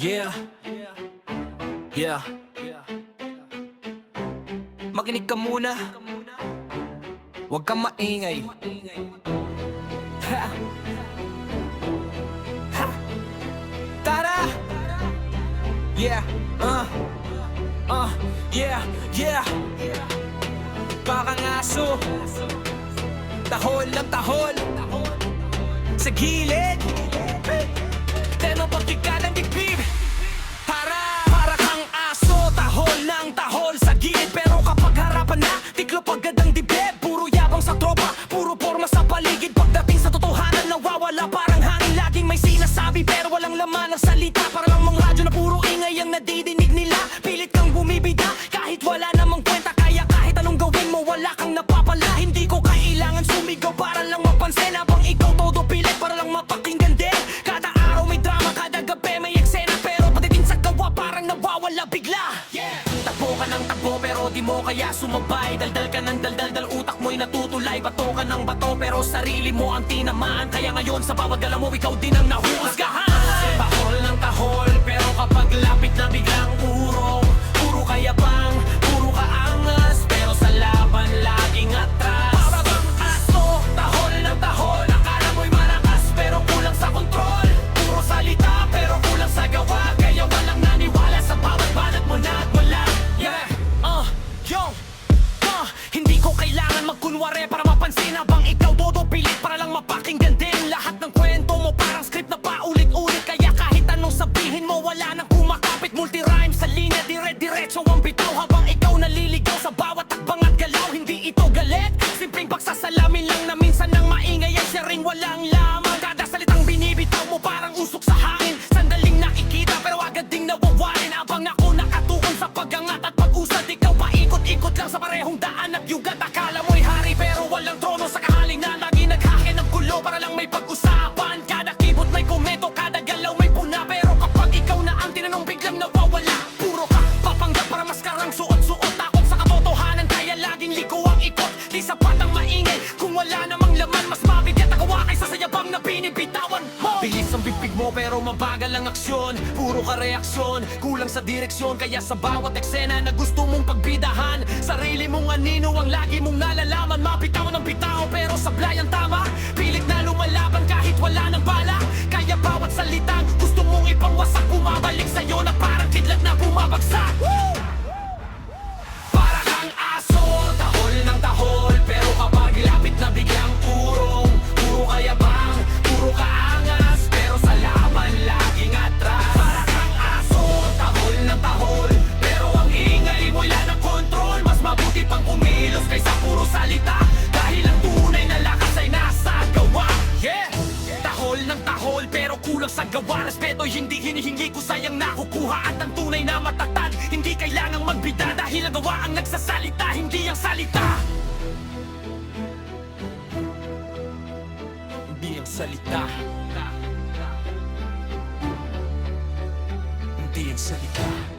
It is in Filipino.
Yeah, yeah. Makinig ka muna, huwag kang maingay. Ha! Ha! Tara! Yeah, yeah, yeah. Parang aso, tahol ng tahol sa gilid. Tenong pagtiga ng dibdib. Para kang aso, tahol ng tahol sa gilid. Pero kapag harapan na, tiklop agad ang dibdib. Puro yabang sa tropa, puro forma sa paligid. Pagdating sa totohanan, nawawala parang hangin. Laging may sinasabi pero walang laman ng salita. Para lang mga radyo na puro ingay ang nadidinig nila. Pilit kang bumibida kahit wala namang kwenta. Kaya kahit anong gawin mo, wala kang napapala. Hindi ko kailangan sumigaw para lang mapansin. Habang ikaw todo pilit para lang mapakinggan din. Kada araw may drama, kada gabi may eksena. Pero pagdating sa gawa parang nawawala bigla. Takbo ka ng takbo pero di mo kaya sumabay. Daldal ka ng dal utak mo'y natutulay. Bato ka ng bato pero sarili mo ang tinamaan. Kaya ngayon sa bawat galaw mo ikaw din ang nahuhusgahan. Tahol ng tahol pero kapag lapit na biglang urong. Puro kayabang, puro kaangas, pero sa laban laging atras. Para bang aso, tahol ng tahol. Akala mo'y malakas pero kulang sa kontrol. Puro salita pero kulang sa gawa. Kaya walang naniwala sa bawat banat mo na at wala. Hindi ko kailangan magkunwari para mapansin. Habang ikaw todo pilit para lang mapakinggan din. Lahat ng kwento mo parang script na paulit-ulit. Kaya kahit anong sabihin mo wala nang kumakapit. Multi-rhyme sa linya, dire-diretso ang bitaw. Habang ikaw naliligaw sa bawat takbang at galaw. Hindi ito galit, simpleng pagsasalamin lang na minsan nang maingay ay siya rin walang lamang. Kada salitang binibitaw mo parang usok sa hangin. Sandaling nakikita pero agad ding nawawarin. Abang ako nakatukon sa pagangat at pag-usad. Ikaw paikot-ikot lang sa parehong daan at yugat. Akala mo'y hari pero walang trono sa kahaling na lagi naghahakin ng gulo para lang may pag-usapan. Kada keyboard may komento, kada galaw may puna. Pero kapag ikaw na ang tinanong biglang nawawala. Puro ka papanggap para maskarang suot-suot. Takot sa katotohanan kaya laging liko ang ikot. Di sapat ang maingay kung wala namang laman. Mas mabigat ang gawa kaysa sa yabang na binibitawan mo. Bilis ang bibig mo pero mabagal ang aksyon. Puro ka reaksyon, kulang sa direksyon. Kaya sa bawat eksena na gusto mong pagbidahan, sarili mong anino ang lagi mong nalalaman. Mapitaw ng bitaw pero sablay ang tama. Pilit na lumalaban kahit wala ng bala. Kaya bawat salitang gusto mong ipangwasak, bumabalik sa'yo na parang kidlat na bumabagsak. Para kang aso, tahol ng tahol. Pero kapag lapit na biglang urong. Puro kayabang, puro kaangas, pero sa laban laging atras. Para kang aso, tahol ng tahol. Pero ang ingay mo'y wala ng kontrol. Mas mabuti pang kumilos kaysa puro salita. Dahil ang tunay na lakas ay nasa gawa. Tahol ng tahol pero kulang sa gawa. Respeto hindi hinihingi ko, sayang nakukuha. At ang tunay na matatag hindi kailangang magbida. Dahil ang gawa ang nagsasalita, hindi ang salita. Hindi ang salita. Hindi ang salita.